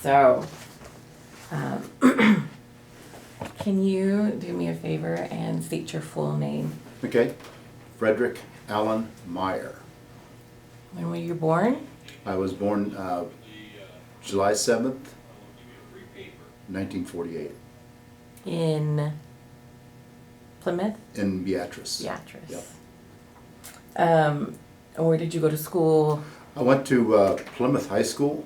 So, can you do me a favor and state your full name? Okay, Frederick Allen Meyer. When were you born? I was born July 7th, 1948, In Plymouth? in Beatrice. Beatrice. Yep. Where did you go to school? I went to Plymouth High School.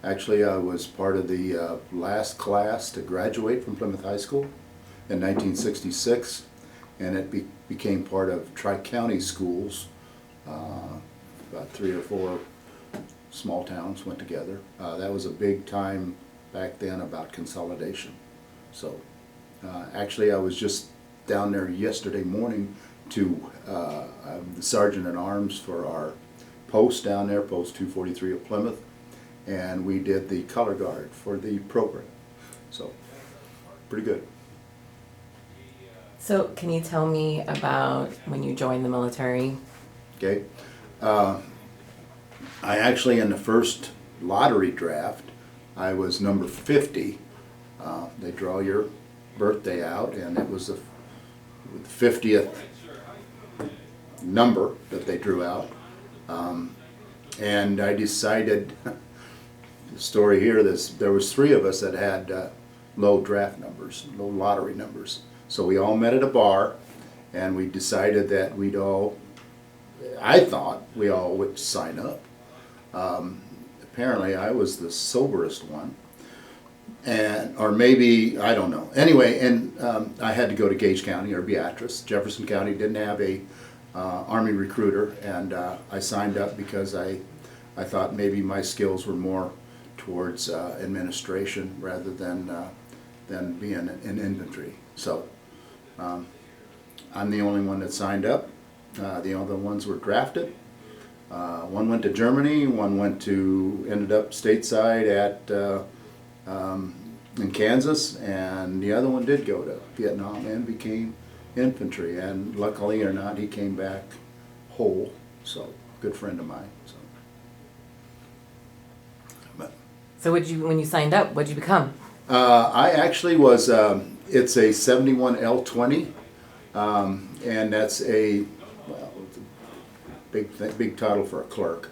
Actually, I was part of the last class to graduate from Plymouth High School in 1966, and it became part of Tri-County schools. About 3 or 4 small towns went together. That was a big time back then about consolidation. So actually I was just down there yesterday morning to I'm the sergeant at arms for our post down there, post 243 of Plymouth, and we did the color guard for the program. So pretty good. So, can you tell me about when you joined the military? Okay. I actually, in the first lottery draft, I was number 50. They draw your birthday out, and it was the 50th number that they drew out. And I decided, the story here, there was 3 of us that had low draft numbers, low lottery numbers. So we all met at a bar, and we decided that I thought we all would sign up. Apparently I was the soberest one, or maybe, I don't know. Anyway, and I had to go to Gage County or Beatrice. Jefferson County didn't have a Army recruiter, and I signed up because I thought maybe my skills were more towards administration rather than being in infantry. So I'm the only one that signed up. The other ones were drafted. One went to Germany, one ended up stateside in Kansas, and the other one did go to Vietnam and became infantry, and luckily or not, he came back whole. So, good friend of mine. So, when you signed up, what'd you become? I actually was, it's a 71L20, and that's a big title for a clerk.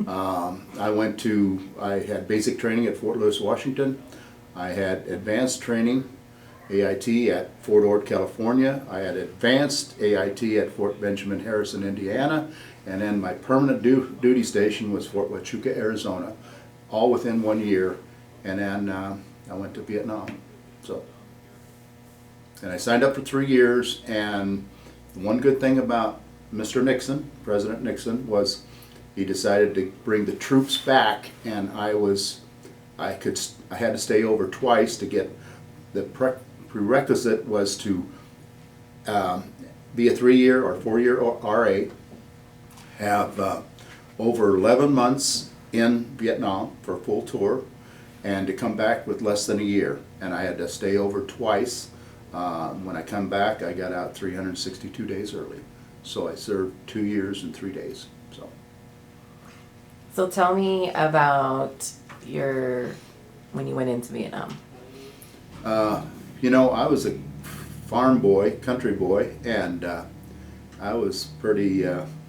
I had basic training at Fort Lewis, Washington. I had advanced training, AIT, at Fort Ord, California. I had advanced AIT at Fort Benjamin Harrison, Indiana. And then my permanent duty station was Fort Huachuca, Arizona, all within 1 year. And then I went to Vietnam. And I signed up for 3 years, and the one good thing about Mr. Nixon, President Nixon, was he decided to bring the troops back, and I had to stay over twice to get the prerequisite was to be a 3-year or 4-year RA, have over 11 months in Vietnam for a full tour, and to come back with less than a year. And I had to stay over twice. When I come back, I got out 362 days early. So I served 2 years and 3 days. So tell me about when you went into Vietnam. I was a farm boy, country boy, and I was pretty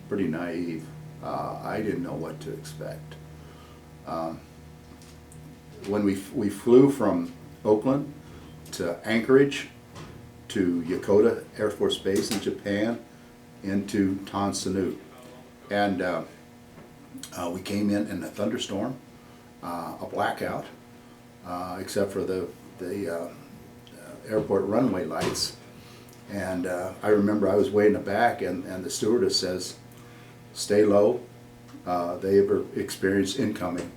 naive. I didn't know what to expect. When we flew from Oakland to Anchorage to Yokota Air Force Base in Japan into Tan Son Nhut, and we came in a thunderstorm, a blackout, except for the airport runway lights. And I remember I was way in the back, and the stewardess says, "Stay low, they ever experienced incoming."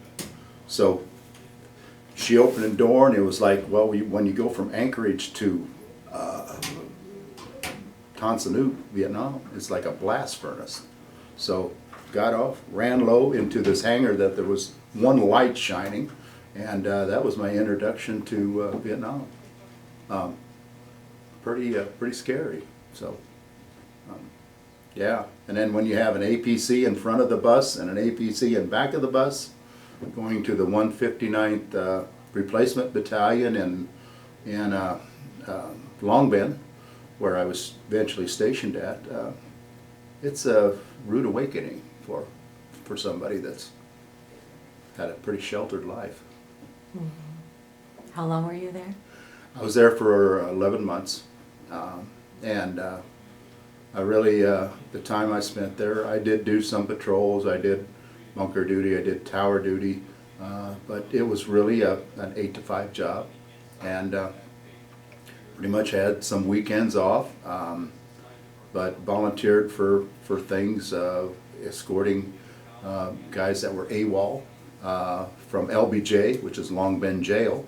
So she opened the door, and it was like, well, when you go from Anchorage to Tan Son Nhut, Vietnam, it's like a blast furnace. So got off, ran low into this hangar that there was one light shining, and that was my introduction to Vietnam. Pretty scary. So yeah, and then when you have an APC in front of the bus and an APC in back of the bus, going to the 159th Replacement Battalion in Long Bend, where I was eventually stationed at. It's a rude awakening for somebody that's had a pretty sheltered life. How long were you there? I was there for 11 months, and I really, the time I spent there, I did do some patrols, I did bunker duty, I did tower duty, but it was really an 8 to 5 job, and pretty much had some weekends off, but volunteered for things, escorting guys that were AWOL from LBJ, which is Long Bend Jail,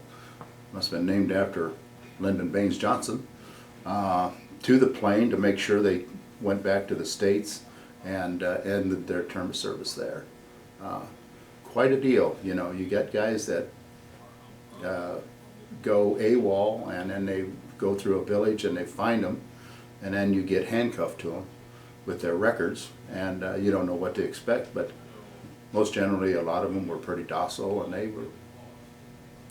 must have been named after Lyndon Baines Johnson, to the plane to make sure they went back to the States and ended their term of service there. Quite a deal, you know. You get guys that go AWOL and then they go through a village and they find them, and then you get handcuffed to them with their records, and you don't know what to expect, but most generally a lot of them were pretty docile, and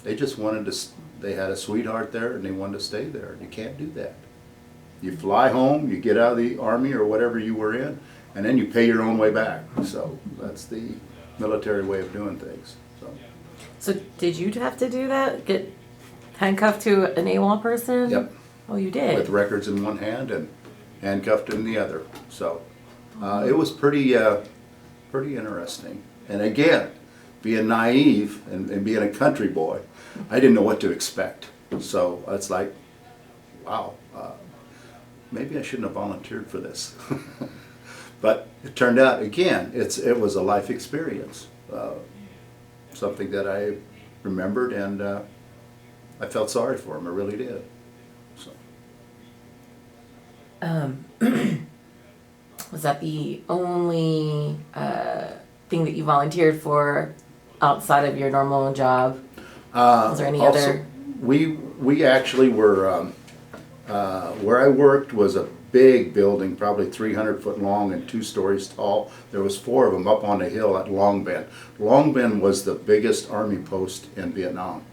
they just wanted to, they had a sweetheart there and they wanted to stay there, and you can't do that. You fly home, you get out of the Army or whatever you were in, and then you pay your own way back. So that's the military way of doing things. So did you have to do that? Get handcuffed to an AWOL person? Yep. Oh, you did? With records in one hand and handcuffed in the other. So it was pretty interesting. And again, being naive and being a country boy, I didn't know what to expect. So it's like, wow, maybe I shouldn't have volunteered for this. But it turned out, again, it was a life experience, something that I remembered, and I felt sorry for him. I really did. So. Was that the only thing that you volunteered for outside of your normal job? Was there any Also, other? We actually were, where I worked was a big building, probably 300 foot long and 2 stories tall. There was 4 of them up on the hill at Long Bend. Long Bend was the biggest Army post in Vietnam.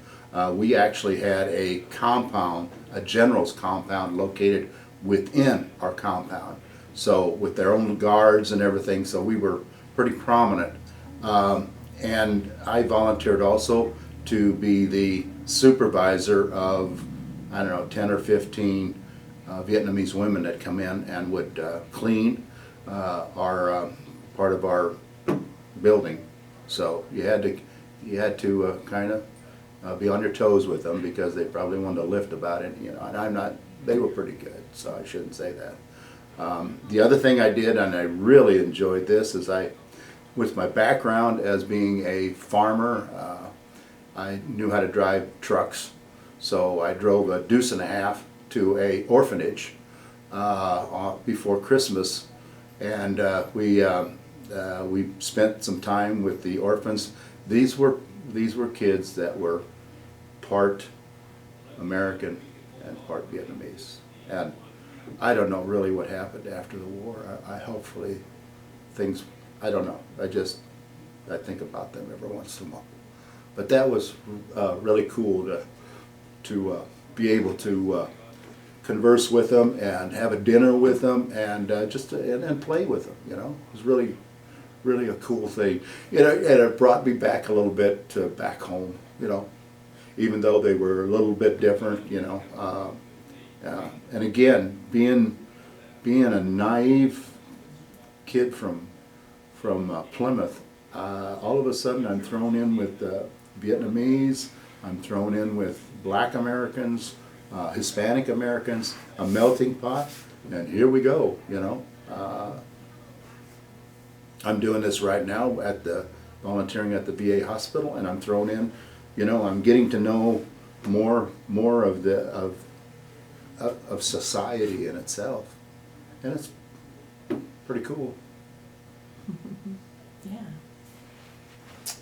We actually had a compound, a general's compound located within our compound. So with their own guards and everything, so we were pretty prominent. And I volunteered also to be the supervisor of, I don't know, 10 or 15 Vietnamese women that come in and would clean our part of our building. So you had to kind of be on your toes with them, because they probably wanted to lift about it, you know. And I'm not. They were pretty good, so I shouldn't say that. The other thing I did, and I really enjoyed this, is with my background as being a farmer, I knew how to drive trucks. So I drove a deuce and a half to a orphanage before Christmas, and we spent some time with the orphans. These were kids that were part American and part Vietnamese, and I don't know really what happened after the war. I hopefully things, I don't know. I think about them every once in a while, but that was really cool to be able to converse with them and have a dinner with them, and and play with them. You know, it was really a cool thing. And it brought me back a little bit to back home. You know, even though they were a little bit different. You know, and again, being a naive kid from Plymouth, all of a sudden I'm thrown in with Vietnamese. I'm thrown in with Black Americans, Hispanic Americans, a melting pot, and here we go, you know. I'm doing this right now volunteering at the VA hospital, and I'm thrown in, you know, I'm getting to know more of society in itself, and it's pretty cool. Yeah.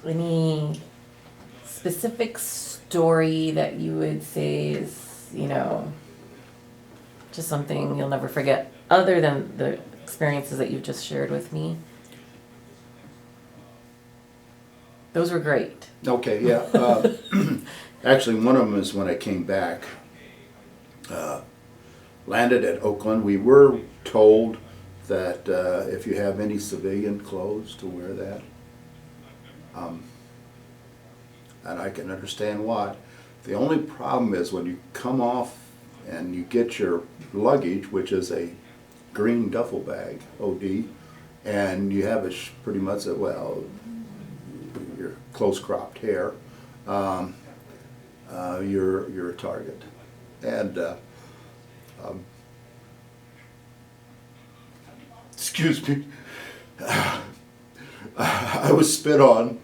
Any specific story that you would say is, you know, just something you'll never forget, other than the experiences that you've just shared with me? Those were great. Okay, yeah. Actually, one of them is when I came back, landed at Oakland. We were told that if you have any civilian clothes to wear that. And I can understand why. The only problem is when you come off and you get your luggage, which is a green duffel bag, OD, and you have pretty much well, your close cropped hair, you're a target. And excuse me, I was spit on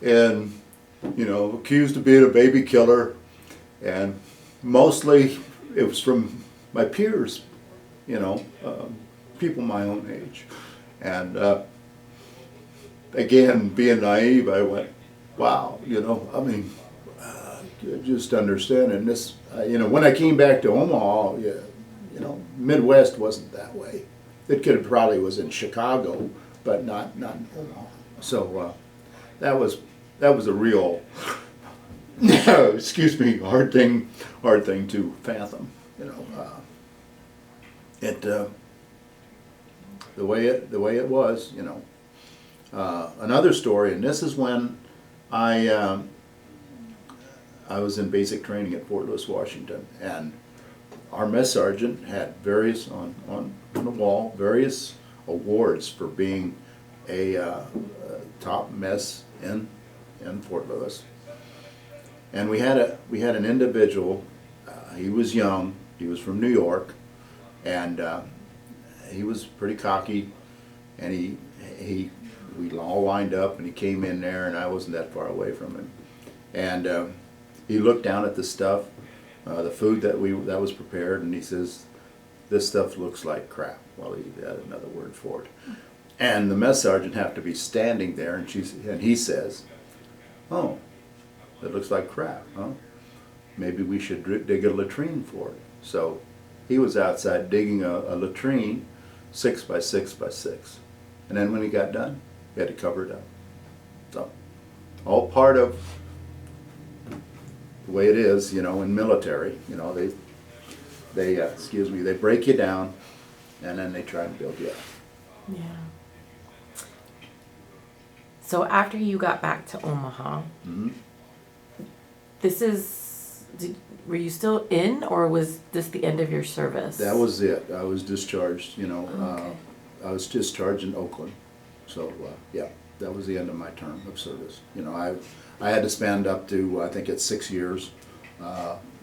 and, you know, accused of being a baby killer, and mostly it was from my peers, you know, people my own age. And again, being naive, I went, wow, you know, I mean, just understanding this, you know, when I came back to Omaha, yeah, you know, Midwest wasn't that way. It could have probably was in Chicago, but not in Omaha. So that was a real, excuse me, hard thing to fathom. You know, the way it was. You know, another story, and this is when I was in basic training at Fort Lewis, Washington, and our mess sergeant had various on the wall various awards for being a top mess in Fort Lewis. And we had an individual. He was young. He was from New York, and he was pretty cocky. And we all lined up, and he came in there, and I wasn't that far away from him. And he looked down at the stuff, the food that was prepared, and he says, "This stuff looks like crap." Well, he had another word for it. And the mess sergeant happened to be standing there, and he says, "Oh, it looks like crap, huh? Maybe we should dig a latrine for it." So he was outside digging a latrine, 6 by 6 by 6. And then when he got done, he had to cover it up. So, all part of the way it is, you know, in military. You know, they break you down, and then they try and build you up. Yeah. So after you got back to Omaha, Mm-hmm. were you still in, or was this the end of your service? That was it. I was discharged, you know. Okay. I was discharged in Oakland. So, yeah, that was the end of my term of service. You know, I had to spend up to, I think it's 6 years,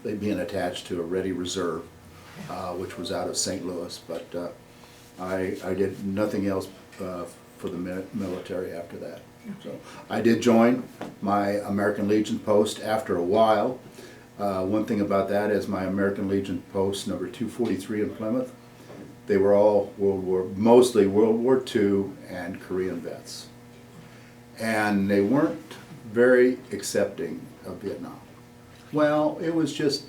being attached to a ready reserve, which was out of St. Louis. But I did nothing else for the military after that. So I did join my American Legion post after a while. One thing about that is my American Legion post number 243 in Plymouth, they were all mostly World War II and Korean vets. And they weren't very accepting of Vietnam. Well, it was just,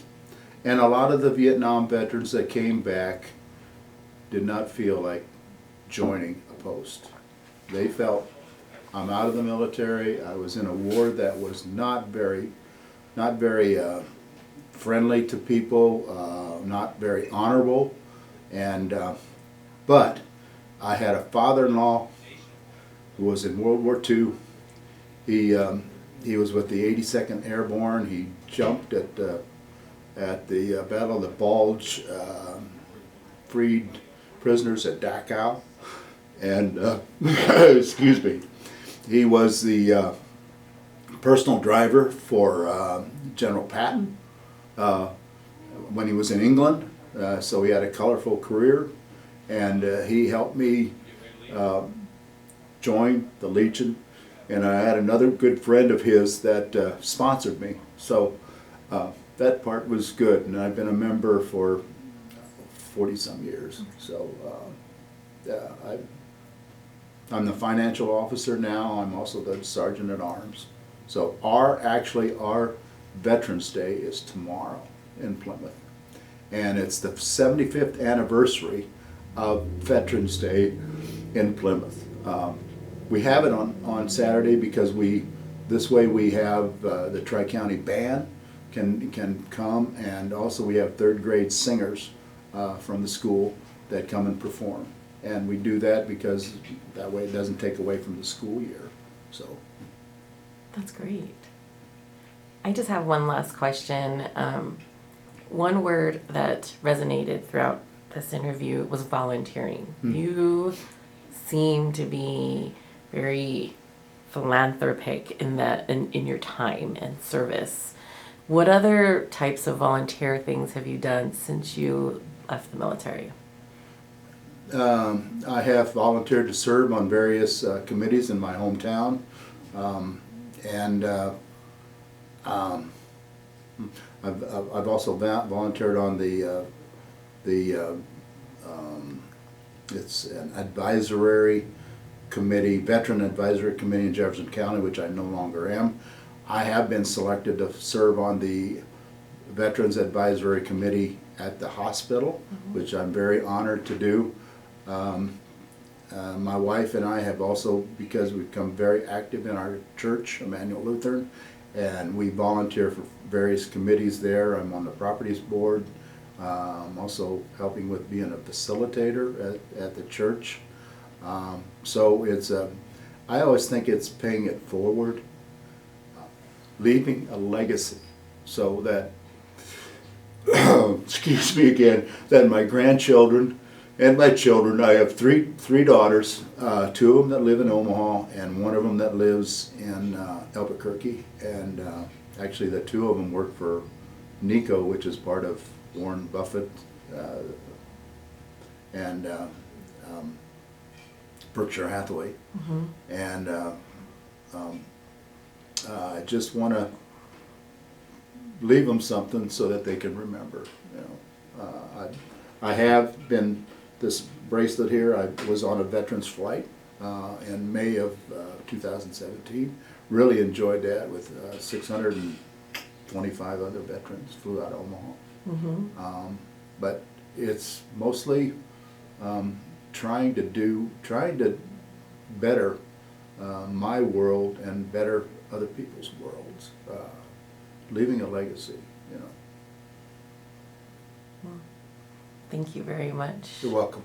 and a lot of the Vietnam veterans that came back did not feel like joining a post. They felt, I'm out of the military, I was in a war that was not very friendly to people, not very honorable, and but I had a father-in-law who was in World War II. He was with the 82nd Airborne. He jumped at the Battle of the Bulge, freed prisoners at Dachau, and excuse me, he was the personal driver for General Patton when he was in England. So he had a colorful career, and he helped me join the Legion. And I had another good friend of his that sponsored me. So that part was good, and I've been a member for 40-some years. So I'm the financial officer now. I'm also the sergeant at arms. So our Veterans Day is tomorrow in Plymouth, and it's the 75th anniversary of Veterans Day in Plymouth. We have it on Saturday because we This way we have the Tri-County Band can come, and also we have third grade singers from the school that come and perform. And we do that because that way it doesn't take away from the school year. So That's great. I just have one last question. One word that resonated throughout this interview was volunteering. You seem to be very philanthropic in that in your time and service. What other types of volunteer things have you done since you left the military? I have volunteered to serve on various committees in my hometown, and I've also volunteered on it's an advisory committee, veteran advisory committee in Jefferson County, which I no longer am. I have been selected to serve on the Veterans Advisory Committee at the hospital, which I'm very honored to do. My wife and I have also, because we've become very active in our church, Emmanuel Lutheran, and we volunteer for various committees there. I'm on the properties board. I'm also helping with being a facilitator at the church. So it's I always think it's paying it forward, leaving a legacy, so that excuse me again, that my grandchildren and my children, I have three daughters, two of them that live in Omaha and one of them that lives in Albuquerque, and actually the two of them work for NICO, which is part of Warren Buffett and Berkshire Hathaway. And I just want to leave them something so that they can remember. You know, I have been, this bracelet here, I was on a veterans flight in May of 2017. Really enjoyed that with 625 other veterans, flew out of Omaha. But it's mostly trying to better my world and better other people's worlds, leaving a legacy, you know. Thank you very much. You're welcome.